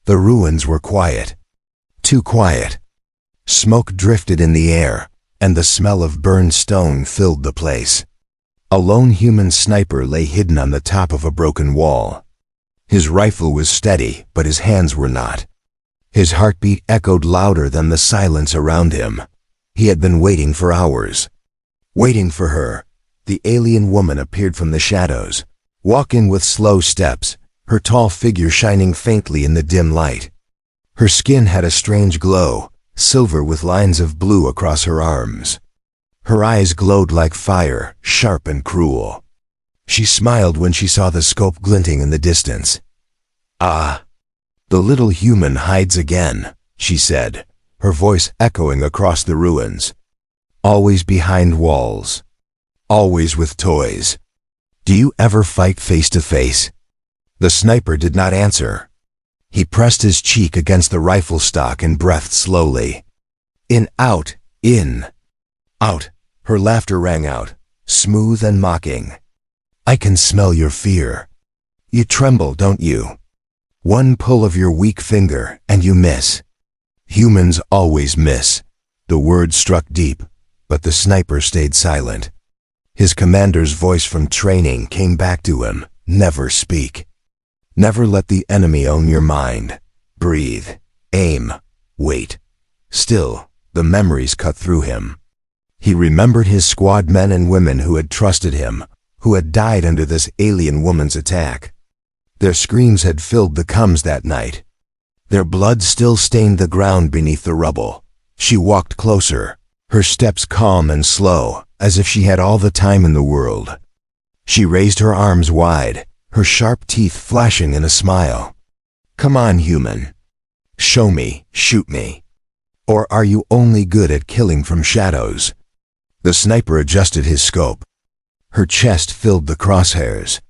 The ruins were quiet. Too quiet. Smoke drifted in the air, and the smell of burned stone filled the place. A lone human sniper lay hidden on the top of a broken wall. His rifle was steady, but his hands were not. His heartbeat echoed louder than the silence around him. He had been waiting for hours. Waiting for her. The alien woman appeared from the shadows, walking with slow steps, her tall figure shining faintly in the dim light. Her skin had a strange glow, silver with lines of blue across her arms. Her eyes glowed like fire, sharp and cruel. She smiled when she saw the scope glinting in the distance. "Ah, the little human hides again," she said, her voice echoing across the ruins. "Always behind walls. Always with toys. Do you ever fight face to face?" The sniper did not answer. He pressed his cheek against the rifle stock and breathed slowly. In, out, in. Out. Her laughter rang out, smooth and mocking. "I can smell your fear. You tremble, don't you? One pull of your weak finger, and you miss. Humans always miss." The word struck deep, but the sniper stayed silent. His commander's voice from training came back to him. Never speak. Never let the enemy own your mind. Breathe. Aim. Wait. Still, the memories cut through him. He remembered his squad men and women who had trusted him, who had died under this alien woman's attack. Their screams had filled the coms that night. Their blood still stained the ground beneath the rubble. She walked closer, her steps calm and slow, as if she had all the time in the world. She raised her arms wide, her sharp teeth flashing in a smile. "Come on, human. Show me, shoot me. Or are you only good at killing from shadows?" The sniper adjusted his scope. Her chest filled the crosshairs.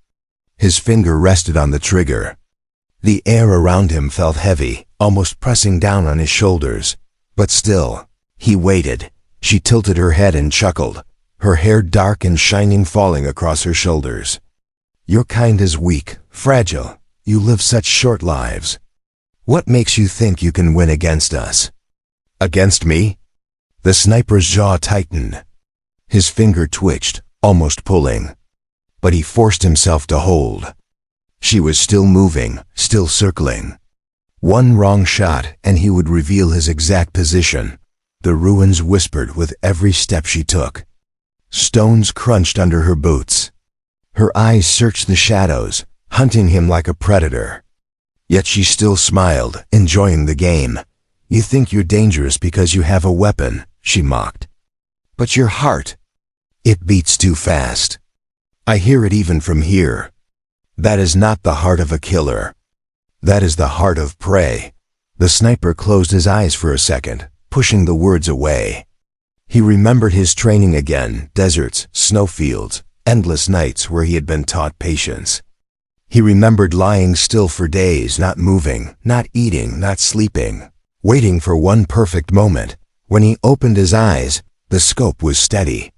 His finger rested on the trigger. The air around him felt heavy, almost pressing down on his shoulders. But still, he waited. She tilted her head and chuckled, her hair dark and shining falling across her shoulders. "Your kind is weak, fragile. You live such short lives. What makes you think you can win against us?" "Against me?" The sniper's jaw tightened. His finger twitched, almost pulling. But he forced himself to hold. She was still moving, still circling. One wrong shot and he would reveal his exact position. The ruins whispered with every step she took. Stones crunched under her boots. Her eyes searched the shadows, hunting him like a predator. Yet she still smiled, enjoying the game. "You think you're dangerous because you have a weapon," she mocked. "But your heart, it beats too fast. I hear it even from here. That is not the heart of a killer. That is the heart of prey." The sniper closed his eyes for a second, pushing the words away. He remembered his training again, deserts, snowfields, endless nights where he had been taught patience. He remembered lying still for days, not moving, not eating, not sleeping, waiting for one perfect moment. When he opened his eyes, the scope was steady.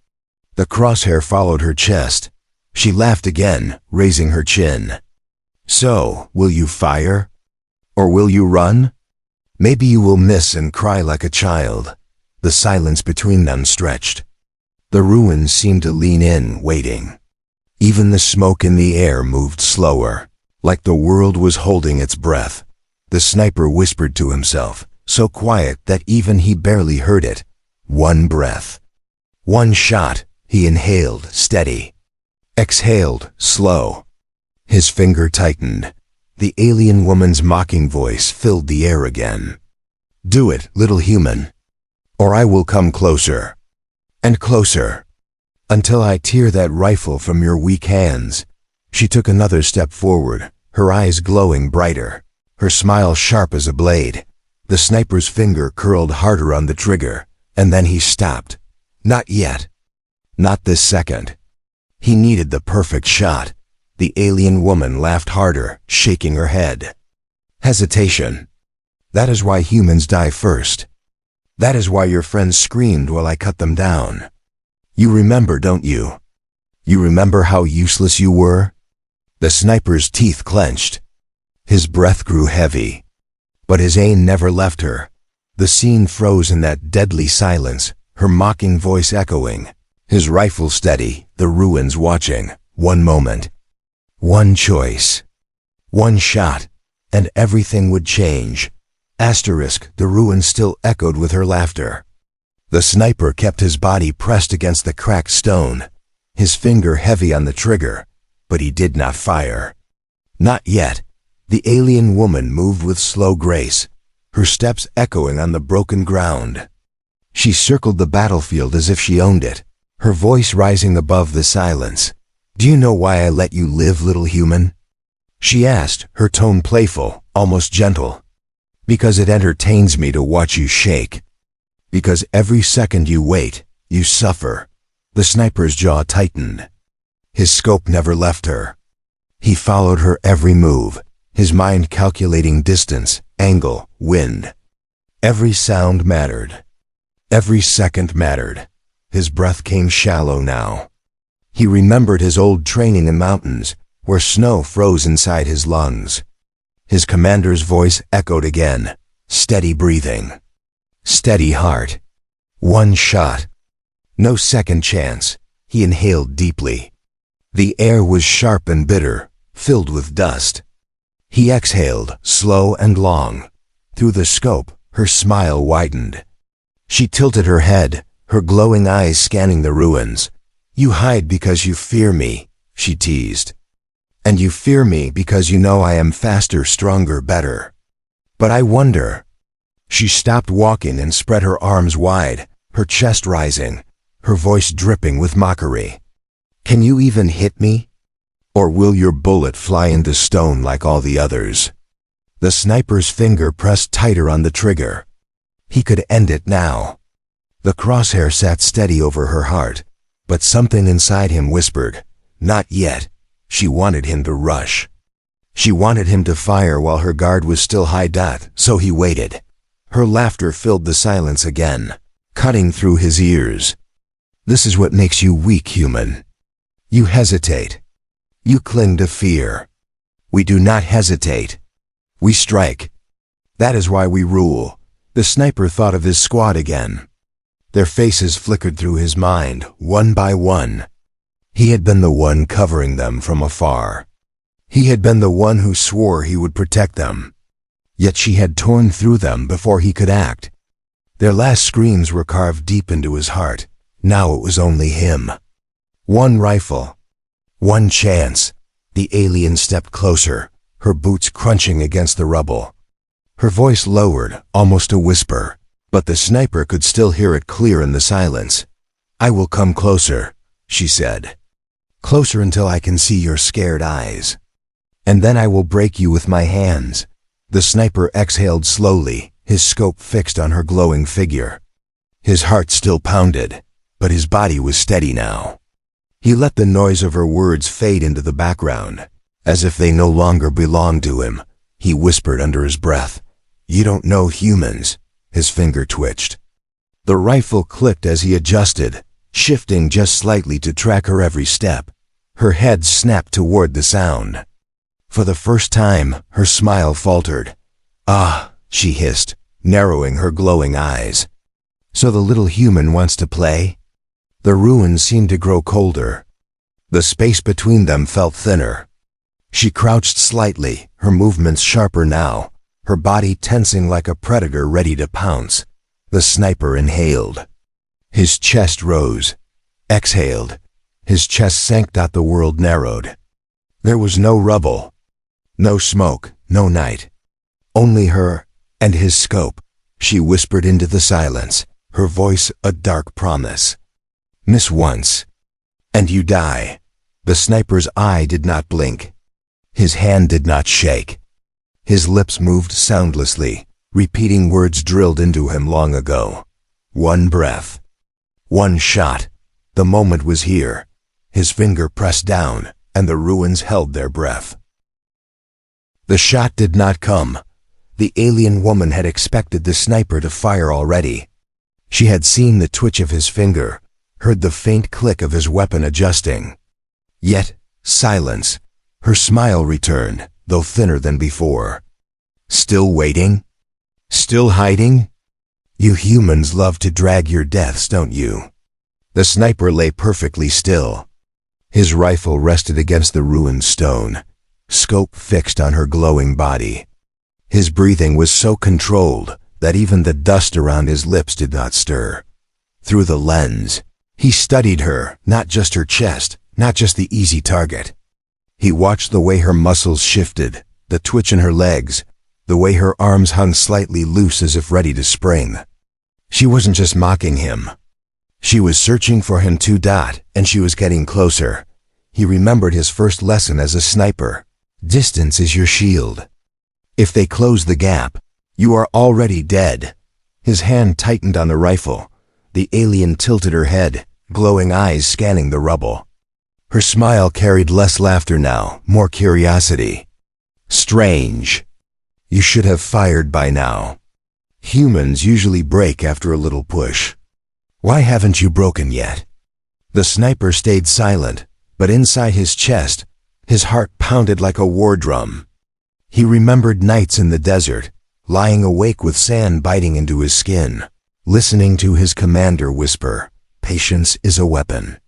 The crosshair followed her chest. She laughed again, raising her chin. "So, will you fire? Or will you run? Maybe you will miss and cry like a child." The silence between them stretched. The ruins seemed to lean in, waiting. Even the smoke in the air moved slower, like the world was holding its breath. The sniper whispered to himself, so quiet that even he barely heard it. One breath. One shot. He inhaled, steady. Exhaled, slow. His finger tightened. The alien woman's mocking voice filled the air again. "Do it, little human. Or I will come closer. And closer. Until I tear that rifle from your weak hands." She took another step forward, her eyes glowing brighter, her smile sharp as a blade. The sniper's finger curled harder on the trigger, and then he stopped. Not yet. Not this second. He needed the perfect shot. The alien woman laughed harder, shaking her head. "Hesitation. That is why humans die first. That is why your friends screamed while I cut them down. You remember, don't you? You remember how useless you were?" The sniper's teeth clenched. His breath grew heavy. But his aim never left her. The scene froze in that deadly silence, her mocking voice echoing. His rifle steady, the ruins watching. One moment. One choice. One shot. And everything would change. Asterisk, the ruins still echoed with her laughter. The sniper kept his body pressed against the cracked stone, his finger heavy on the trigger, but he did not fire. Not yet. The alien woman moved with slow grace, her steps echoing on the broken ground. She circled the battlefield as if she owned it, her voice rising above the silence. "Do you know why I let you live, little human?" she asked, her tone playful, almost gentle. "Because it entertains me to watch you shake. Because every second you wait, you suffer." The sniper's jaw tightened. His scope never left her. He followed her every move, his mind calculating distance, angle, wind. Every sound mattered. Every second mattered. His breath came shallow now. He remembered his old training in mountains, where snow froze inside his lungs. His commander's voice echoed again, steady breathing. Steady heart. One shot. No second chance. He inhaled deeply. The air was sharp and bitter, filled with dust. He exhaled, slow and long. Through the scope, her smile widened. She tilted her head, her glowing eyes scanning the ruins. "You hide because you fear me," she teased. "And you fear me because you know I am faster, stronger, better. But I wonder." She stopped walking and spread her arms wide, her chest rising, her voice dripping with mockery. "Can you even hit me? Or will your bullet fly into stone like all the others?" The sniper's finger pressed tighter on the trigger. He could end it now. The crosshair sat steady over her heart, but something inside him whispered, "Not yet." She wanted him to rush. She wanted him to fire while her guard was still high, so he waited. Her laughter filled the silence again, cutting through his ears. "This is what makes you weak, human. You hesitate. You cling to fear. We do not hesitate. We strike. That is why we rule." The sniper thought of his squad again. Their faces flickered through his mind, one by one. He had been the one covering them from afar. He had been the one who swore he would protect them. Yet she had torn through them before he could act. Their last screams were carved deep into his heart. Now it was only him. One rifle. One chance. The alien stepped closer, her boots crunching against the rubble. Her voice lowered, almost a whisper, but the sniper could still hear it clear in the silence. "I will come closer," she said. "Closer until I can see your scared eyes. And then I will break you with my hands." The sniper exhaled slowly, his scope fixed on her glowing figure. His heart still pounded, but his body was steady now. He let the noise of her words fade into the background, as if they no longer belonged to him. He whispered under his breath, "You don't know humans." His finger twitched. The rifle clicked as he adjusted, shifting just slightly to track her every step. Her head snapped toward the sound. For the first time, her smile faltered. "Ah," she hissed, narrowing her glowing eyes. "So the little human wants to play?" The ruins seemed to grow colder. The space between them felt thinner. She crouched slightly, her movements sharper now, her body tensing like a predator ready to pounce. The sniper inhaled. His chest rose, exhaled. His chest sank. The world narrowed. There was no rubble, no smoke, no night. Only her and his scope. She whispered into the silence, her voice a dark promise. "Miss once, and you die." The sniper's eye did not blink. His hand did not shake. His lips moved soundlessly, repeating words drilled into him long ago. One breath. One shot. The moment was here. His finger pressed down, and the ruins held their breath. The shot did not come. The alien woman had expected the sniper to fire already. She had seen the twitch of his finger, heard the faint click of his weapon adjusting. Yet, silence. Her smile returned, though thinner than before. "Still waiting?" still hiding? You humans love to drag your deaths, don't you? The sniper lay perfectly still. His rifle rested against the ruined stone, scope fixed on her glowing body. His breathing was so controlled that even the dust around his lips did not stir. Through the lens, he studied her, not just her chest, not just the easy target. He watched the way her muscles shifted, the twitch in her legs, the way her arms hung slightly loose as if ready to spring. She wasn't just mocking him. She was searching for him too, and she was getting closer. He remembered his first lesson as a sniper. Distance is your shield. If they close the gap, you are already dead. His hand tightened on the rifle. The alien tilted her head, glowing eyes scanning the rubble. Her smile carried less laughter now, more curiosity. Strange. You should have fired by now. Humans usually break after a little push. Why haven't you broken yet? The sniper stayed silent, but inside his chest, his heart pounded like a war drum. He remembered nights in the desert, lying awake with sand biting into his skin, listening to his commander whisper, "Patience is a weapon."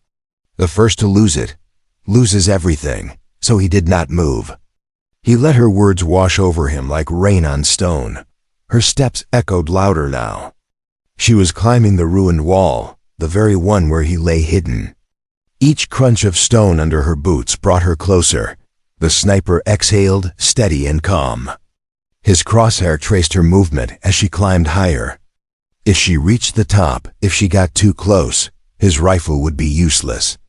The first to lose it loses everything, so he did not move. He let her words wash over him like rain on stone. Her steps echoed louder now. She was climbing the ruined wall, the very one where he lay hidden. Each crunch of stone under her boots brought her closer. The sniper exhaled, steady and calm. His crosshair traced her movement as she climbed higher. If she reached the top, if she got too close, his rifle would be useless.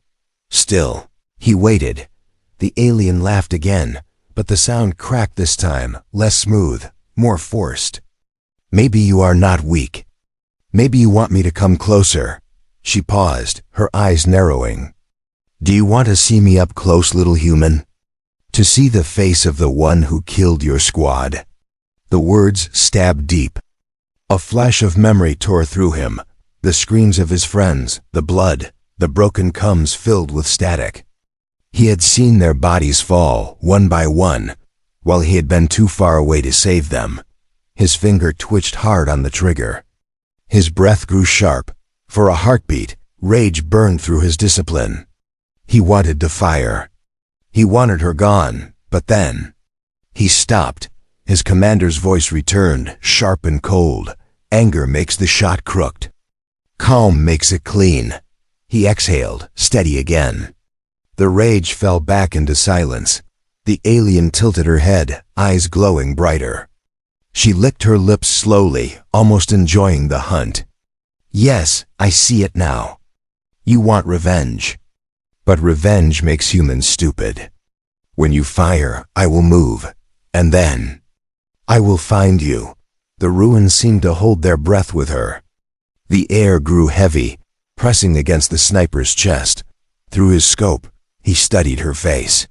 Still, he waited. The alien laughed again, but the sound cracked this time, less smooth, more forced. "Maybe you are not weak. Maybe you want me to come closer." She paused, her eyes narrowing. "Do you want to see me up close, little human? To see the face of the one who killed your squad?" The words stabbed deep. A flash of memory tore through him. The screams of his friends, the blood, the broken combs filled with static. He had seen their bodies fall, one by one, while he had been too far away to save them. His finger twitched hard on the trigger. His breath grew sharp. For a heartbeat, rage burned through his discipline. He wanted to fire. He wanted her gone, but then he stopped. His commander's voice returned, sharp and cold. "Anger makes the shot crooked. Calm makes it clean." He exhaled, steady again. The rage fell back into silence. The alien tilted her head, eyes glowing brighter. She licked her lips slowly, almost enjoying the hunt. "Yes, I see it now. You want revenge. But revenge makes humans stupid. When you fire, I will move, and then I will find you." The ruins seemed to hold their breath with her. The air grew heavy, pressing against the sniper's chest. Through his scope, he studied her face.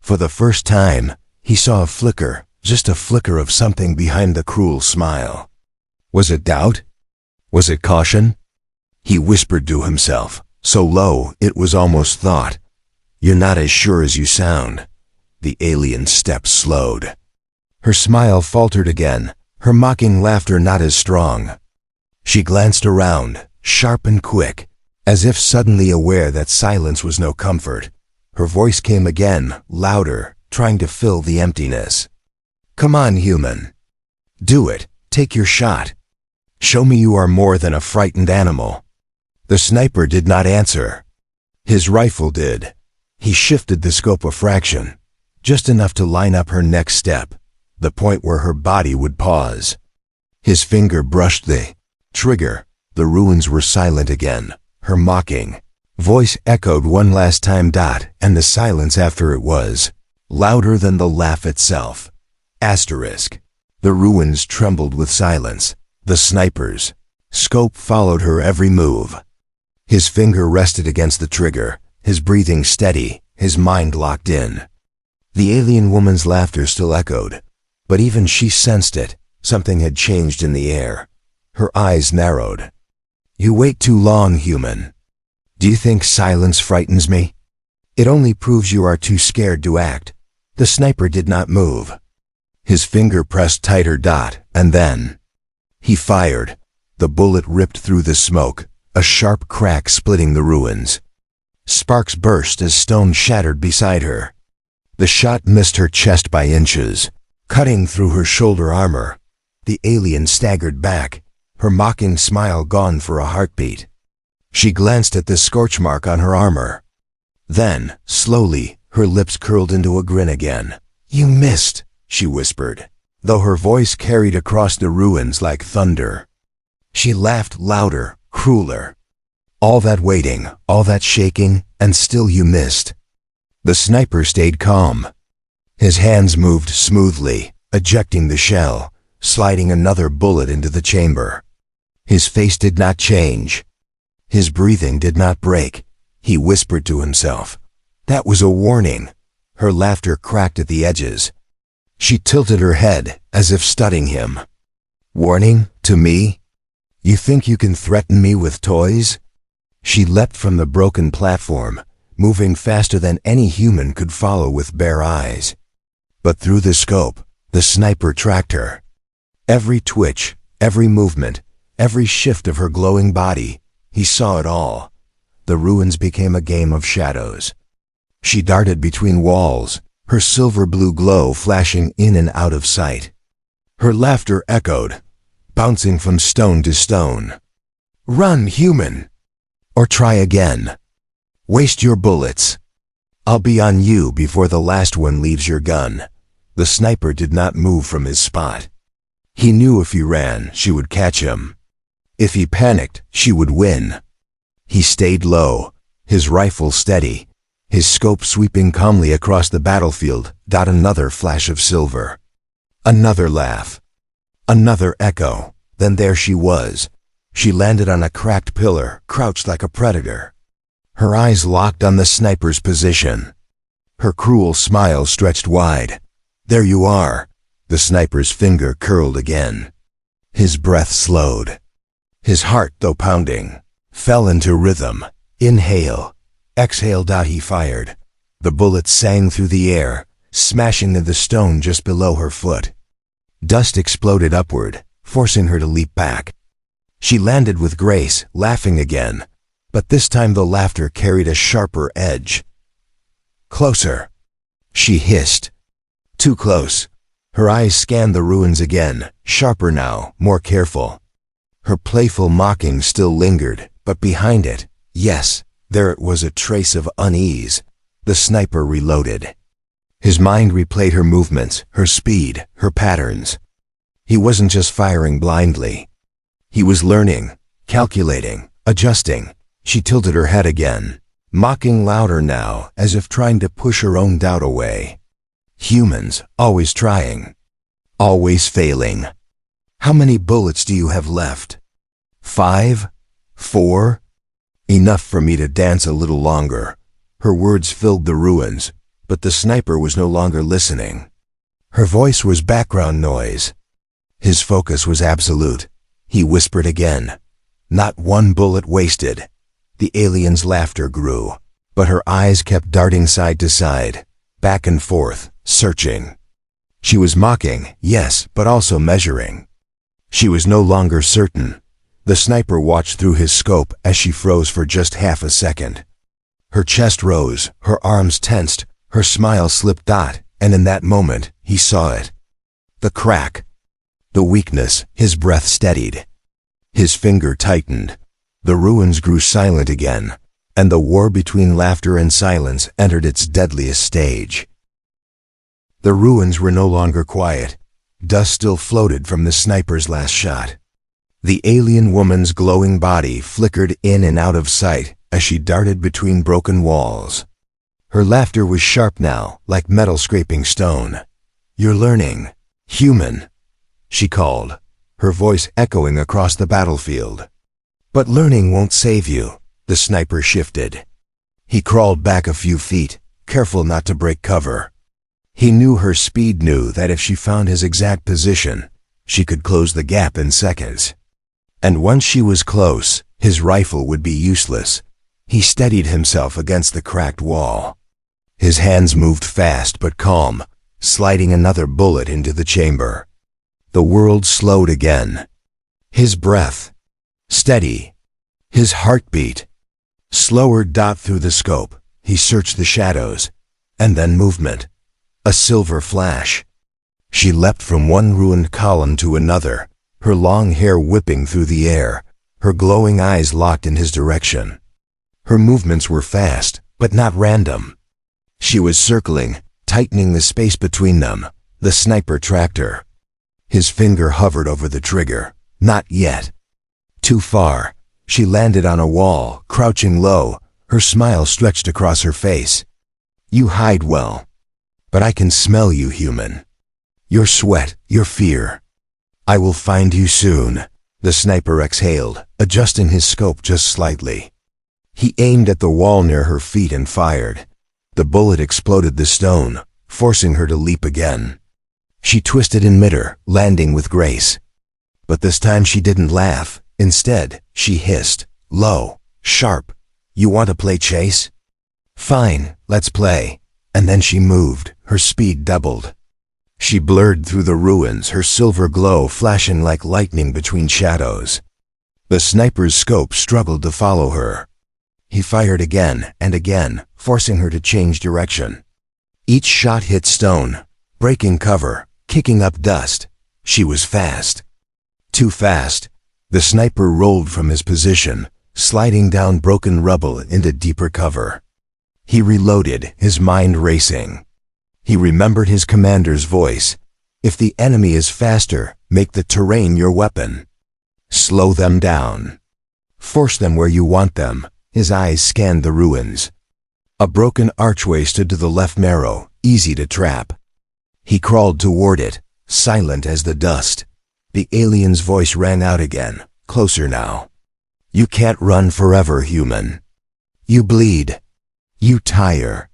For the first time, he saw a flicker, just a flicker of something behind the cruel smile. Was it doubt? Was it caution? He whispered to himself, so low it was almost thought. "You're not as sure as you sound." The alien's steps slowed. Her smile faltered again, her mocking laughter not as strong. She glanced around, sharp and quick, as if suddenly aware that silence was no comfort. Her voice came again, louder, trying to fill the emptiness. "Come on, human. Do it. Take your shot. Show me you are more than a frightened animal." The sniper did not answer. His rifle did. He shifted the scope a fraction, just enough to line up her next step, the point where her body would pause. His finger brushed the trigger. The ruins were silent again. Her mocking voice echoed one last time, and the silence after it was louder than the laugh itself. Asterisk. The ruins trembled with silence. The sniper's scope followed her every move. His finger rested against the trigger, his breathing steady, his mind locked in. The alien woman's laughter still echoed, but even she sensed it. Something had changed in the air. Her eyes narrowed. "You wait too long, human. Do you think silence frightens me? It only proves you are too scared to act." The sniper did not move. His finger pressed tighter, and then He fired. The bullet ripped through the smoke, a sharp crack splitting the ruins. Sparks burst as stone shattered beside her. The shot missed her chest by inches, cutting through her shoulder armor. The alien staggered back, her mocking smile gone for a heartbeat. She glanced at the scorch mark on her armor. Then, slowly, her lips curled into a grin again. "You missed," she whispered, though her voice carried across the ruins like thunder. She laughed louder, crueler. "All that waiting, all that shaking, and still you missed." The sniper stayed calm. His hands moved smoothly, ejecting the shell, sliding another bullet into the chamber. His face did not change. His breathing did not break. He whispered to himself. That was a warning. Her laughter cracked at the edges. She tilted her head, as if studying him. "Warning? To me? You think you can threaten me with toys?" She leapt from the broken platform, moving faster than any human could follow with bare eyes. But through the scope, the sniper tracked her. Every twitch, every movement, every shift of her glowing body, he saw it all. The ruins became a game of shadows. She darted between walls, her silver-blue glow flashing in and out of sight. Her laughter echoed, bouncing from stone to stone. "Run, human! Or try again. Waste your bullets. I'll be on you before the last one leaves your gun." The sniper did not move from his spot. He knew if he ran, she would catch him. If he panicked, she would win. He stayed low, his rifle steady, his scope sweeping calmly across the battlefield. Another flash of silver. Another laugh. Another echo. Then there she was. She landed on a cracked pillar, crouched like a predator. Her eyes locked on the sniper's position. Her cruel smile stretched wide. "There you are." The sniper's finger curled again. His breath slowed. His heart, though pounding, fell into rhythm. Inhale. Exhale. He fired. The bullet sang through the air, smashing into the stone just below her foot. Dust exploded upward, forcing her to leap back. She landed with grace, laughing again, but this time the laughter carried a sharper edge. "Closer," she hissed. Too close. Her eyes scanned the ruins again, sharper now, more careful. Her playful mocking still lingered, but behind it, yes, there it was, a trace of unease. The sniper reloaded. His mind replayed her movements, her speed, her patterns. He wasn't just firing blindly. He was learning, calculating, adjusting. She tilted her head again, mocking louder now, as if trying to push her own doubt away. Humans, always trying, always failing. "How many bullets do you have left?" 5? 4? Enough for me to dance a little longer. Her words filled the ruins, but the sniper was no longer listening. Her voice was background noise. His focus was absolute. He whispered again. Not one bullet wasted. The alien's laughter grew, but her eyes kept darting side to side, back and forth, searching. She was mocking, yes, but also measuring. She was no longer certain. The sniper watched through his scope as she froze for just half a second. Her chest rose, her arms tensed, her smile slipped. And in that moment, he saw it. The crack. The weakness. His breath steadied. His finger tightened. The ruins grew silent again, and the war between laughter and silence entered its deadliest stage. The ruins were no longer quiet. Dust still floated from the sniper's last shot. The alien woman's glowing body flickered in and out of sight as she darted between broken walls. Her laughter was sharp now, like metal scraping stone. "You're learning, human," she called, her voice echoing across the battlefield. "But learning won't save you." The sniper shifted. He crawled back a few feet, careful not to break cover. He knew her speed, knew that if she found his exact position, she could close the gap in seconds. And once she was close, his rifle would be useless. He steadied himself against the cracked wall. His hands moved fast but calm, sliding another bullet into the chamber. The world slowed again. His breath. Steady. His heartbeat. Slower. Through the scope, he searched the shadows. And then movement. A silver flash. She leapt from one ruined column to another, her long hair whipping through the air, her glowing eyes locked in his direction. Her movements were fast, but not random. She was circling, tightening the space between them. The sniper tracked her. His finger hovered over the trigger. Not yet. Too far. She landed on a wall, crouching low, her smile stretched across her face. You hide well. But I can smell you, human. Your sweat, your fear. I will find you soon. The sniper exhaled, adjusting his scope just slightly. He aimed at the wall near her feet and fired. The bullet exploded the stone, forcing her to leap again. She twisted in midair, landing with grace. But this time she didn't laugh. Instead, she hissed, low, sharp. You want to play chase? Fine, let's play. And then she moved, her speed doubled. She blurred through the ruins, her silver glow flashing like lightning between shadows. The sniper's scope struggled to follow her. He fired again and again, forcing her to change direction. Each shot hit stone, breaking cover, kicking up dust. She was fast. Too fast. The sniper rolled from his position, sliding down broken rubble into deeper cover. He reloaded, his mind racing. He remembered his commander's voice. If the enemy is faster, make the terrain your weapon. Slow them down. Force them where you want them. His eyes scanned the ruins. A broken archway stood to the left, narrow, easy to trap. He crawled toward it, silent as the dust. The alien's voice rang out again, closer now. You can't run forever, human. You bleed. You tire.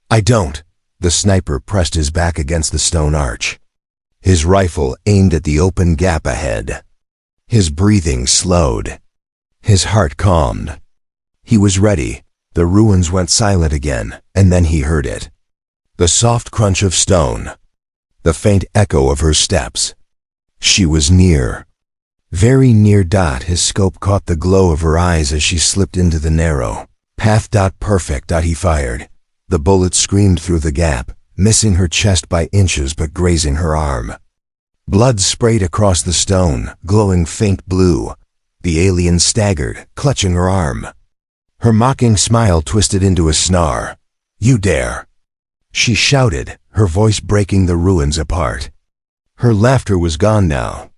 I don't. The sniper pressed his back against the stone arch. His rifle aimed at the open gap ahead. His breathing slowed. His heart calmed. He was ready. The ruins went silent again, and then he heard it. The soft crunch of stone. The faint echo of her steps. She was near. Very near. His scope caught the glow of her eyes as she slipped into the narrow path. Perfect. He fired. The bullet screamed through the gap, missing her chest by inches but grazing her arm. Blood sprayed across the stone, glowing faint blue. The alien staggered, clutching her arm. Her mocking smile twisted into a snarl. You dare! She shouted, her voice breaking the ruins apart. Her laughter was gone now,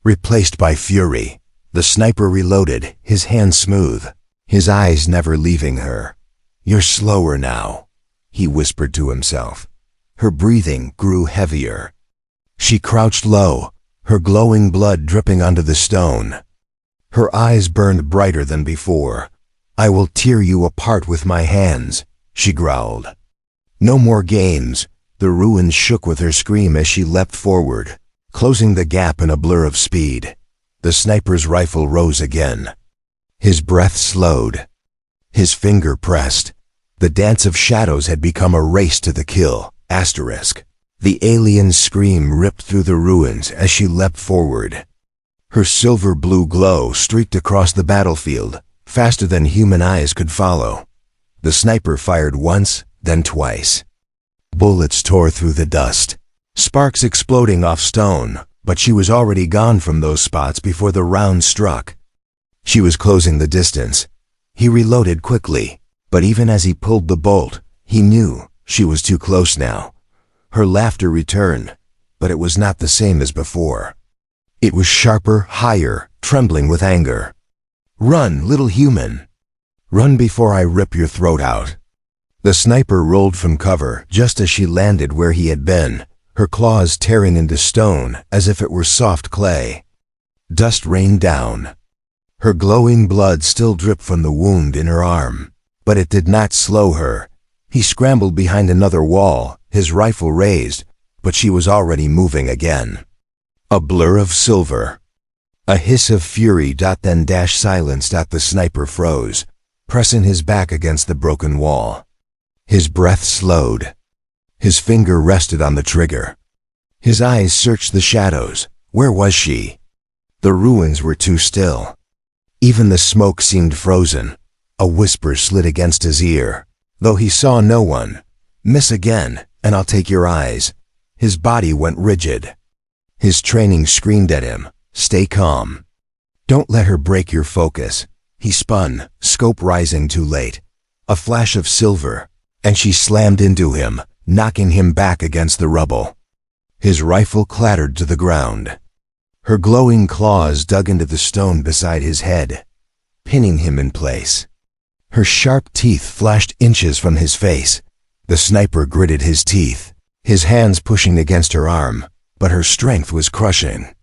replaced by fury. The sniper reloaded, his hands smooth, his eyes never leaving her. You're slower now, he whispered to himself. Her breathing grew heavier. She crouched low, her glowing blood dripping onto the stone. Her eyes burned brighter than before. I will tear you apart with my hands, she growled. No more games. The ruins shook with her scream as she leapt forward, closing the gap in a blur of speed. The sniper's rifle rose again. His breath slowed. His finger pressed. The dance of shadows had become a race to the kill. The alien's scream ripped through the ruins as she leapt forward. Her silver blue glow streaked across the battlefield, faster than human eyes could follow. The sniper fired once, then twice. Bullets tore through the dust, sparks exploding off stone, but she was already gone from those spots before the round struck. She was closing the distance. He reloaded quickly, but even as he pulled the bolt, he knew she was too close now. Her laughter returned, but it was not the same as before. It was sharper, higher, trembling with anger. Run, little human. Run before I rip your throat out. The sniper rolled from cover just as she landed where he had been, her claws tearing into stone as if it were soft clay. Dust rained down. Her glowing blood still dripped from the wound in her arm, but it did not slow her. He scrambled behind another wall, his rifle raised, but she was already moving again. A blur of silver. A hiss of fury. Then silence. The sniper froze, pressing his back against the broken wall. His breath slowed. His finger rested on the trigger. His eyes searched the shadows. Where was she? The ruins were too still. Even the smoke seemed frozen. A whisper slid against his ear. Though he saw no one. Miss again, and I'll take your eyes. His body went rigid. His training screamed at him, stay calm. Don't let her break your focus. He spun, scope rising too late. A flash of silver, and she slammed into him, knocking him back against the rubble. His rifle clattered to the ground. Her glowing claws dug into the stone beside his head, pinning him in place. Her sharp teeth flashed inches from his face. The sniper gritted his teeth, his hands pushing against her arm, but her strength was crushing.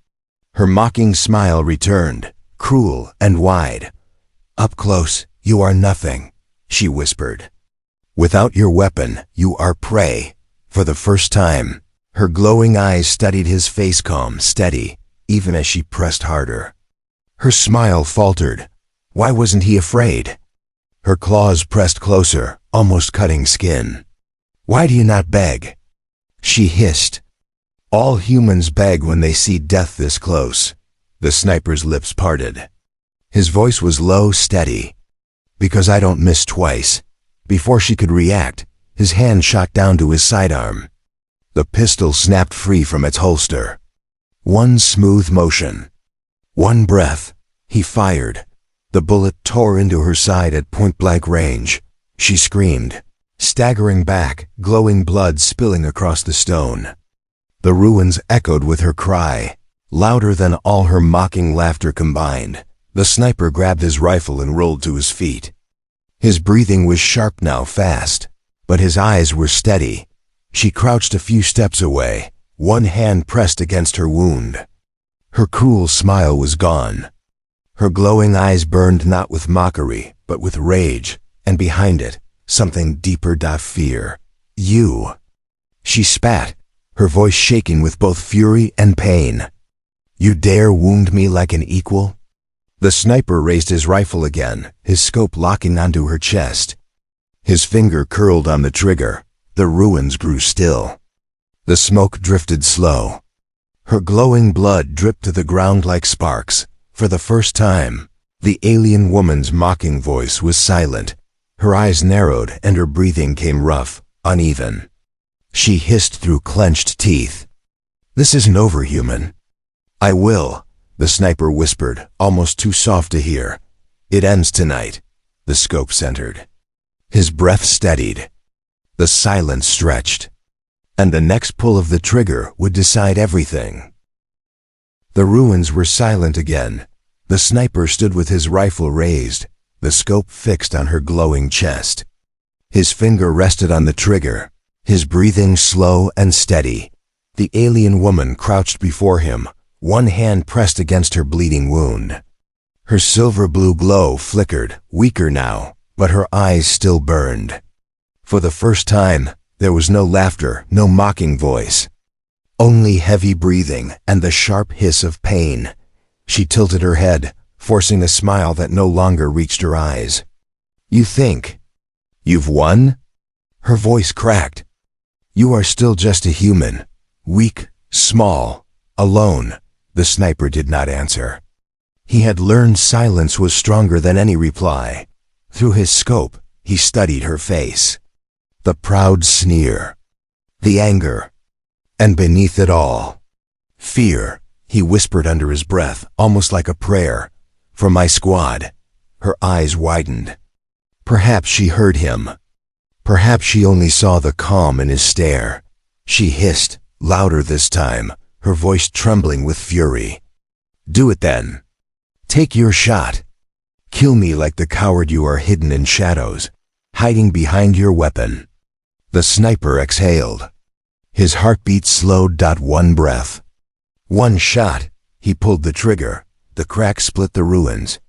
Her mocking smile returned, cruel and wide. Up close, you are nothing, she whispered. Without your weapon, you are prey. For the first time, her glowing eyes studied his face, calm, steady, even as she pressed harder. Her smile faltered. Why wasn't he afraid? Her claws pressed closer, almost cutting skin. Why do you not beg? She hissed. All humans beg when they see death this close. The sniper's lips parted. His voice was low, steady. Because I don't miss twice. Before she could react, his hand shot down to his sidearm. The pistol snapped free from its holster. One smooth motion. One breath. He fired. The bullet tore into her side at point-blank range. She screamed, staggering back, glowing blood spilling across the stone. The ruins echoed with her cry, louder than all her mocking laughter combined. The sniper grabbed his rifle and rolled to his feet. His breathing was sharp now, fast, but his eyes were steady. She crouched a few steps away, one hand pressed against her wound. Her cruel smile was gone. Her glowing eyes burned not with mockery, but with rage, and behind it, something deeper, fear. You. She spat, her voice shaking with both fury and pain. You dare wound me like an equal? The sniper raised his rifle again, his scope locking onto her chest. His finger curled on the trigger. The ruins grew still. The smoke drifted slow. Her glowing blood dripped to the ground like sparks. For the first time, the alien woman's mocking voice was silent. Her eyes narrowed and her breathing came rough, uneven. She hissed through clenched teeth. This isn't over, human. I will, the sniper whispered, almost too soft to hear. It ends tonight. The scope centered. His breath steadied. The silence stretched. And the next pull of the trigger would decide everything. The ruins were silent again. The sniper stood with his rifle raised, the scope fixed on her glowing chest. His finger rested on the trigger, his breathing slow and steady. The alien woman crouched before him, one hand pressed against her bleeding wound. Her silver-blue glow flickered, weaker now, but her eyes still burned. For the first time, there was no laughter, no mocking voice. Only heavy breathing and the sharp hiss of pain. She tilted her head, forcing a smile that no longer reached her eyes. You think you've won? Her voice cracked. You are still just a human. Weak, small, alone. The sniper did not answer. He had learned silence was stronger than any reply. Through his scope, he studied her face. The proud sneer. The anger. And beneath it all, fear, he whispered under his breath, almost like a prayer. For my squad. Her eyes widened. Perhaps she heard him. Perhaps she only saw the calm in his stare. She hissed, louder this time, her voice trembling with fury. Do it then. Take your shot. Kill me like the coward you are, hidden in shadows, hiding behind your weapon. The sniper exhaled. His heartbeat slowed. One breath. One shot. He pulled the trigger. The crack split the ruins.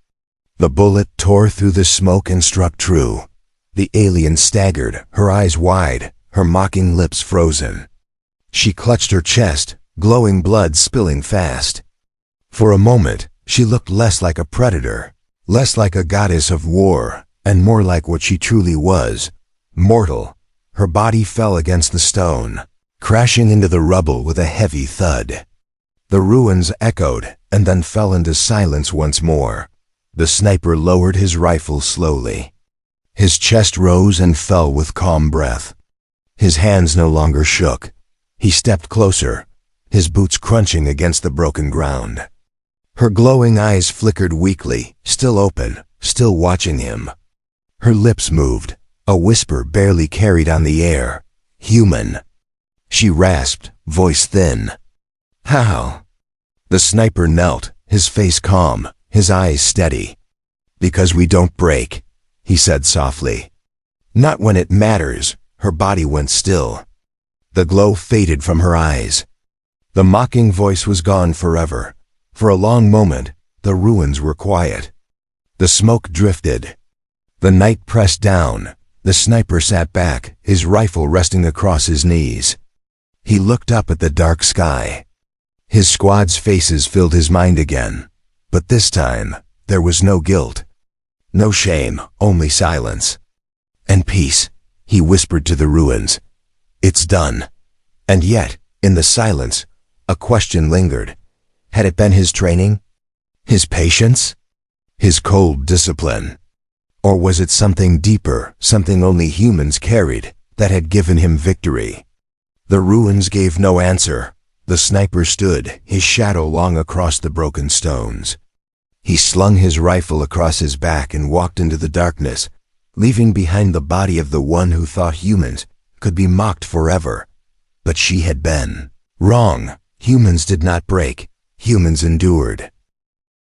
The bullet tore through the smoke and struck true. The alien staggered, her eyes wide, her mocking lips frozen. She clutched her chest, glowing blood spilling fast. For a moment, she looked less like a predator, less like a goddess of war, and more like what she truly was, mortal. Her body fell against the stone, crashing into the rubble with a heavy thud. The ruins echoed and then fell into silence once more. The sniper lowered his rifle slowly. His chest rose and fell with calm breath. His hands no longer shook. He stepped closer, his boots crunching against the broken ground. Her glowing eyes flickered weakly, still open, still watching him. Her lips moved, a whisper barely carried on the air. "Human." She rasped, voice thin. "How?" The sniper knelt, his face calm, his eyes steady. "Because we don't break," he said softly. "Not when it matters." Her body went still. The glow faded from her eyes. The mocking voice was gone forever. For a long moment, the ruins were quiet. The smoke drifted. The night pressed down. The sniper sat back, his rifle resting across his knees. He looked up at the dark sky. His squad's faces filled his mind again. But this time, there was no guilt. No shame, only silence. "And peace," he whispered to the ruins. "It's done." And yet, in the silence, a question lingered. Had it been his training? His patience? His cold discipline? Or was it something deeper, something only humans carried, that had given him victory? The ruins gave no answer. The sniper stood, his shadow long across the broken stones. He slung his rifle across his back and walked into the darkness, leaving behind the body of the one who thought humans could be mocked forever. But she had been wrong. Humans did not break. Humans endured.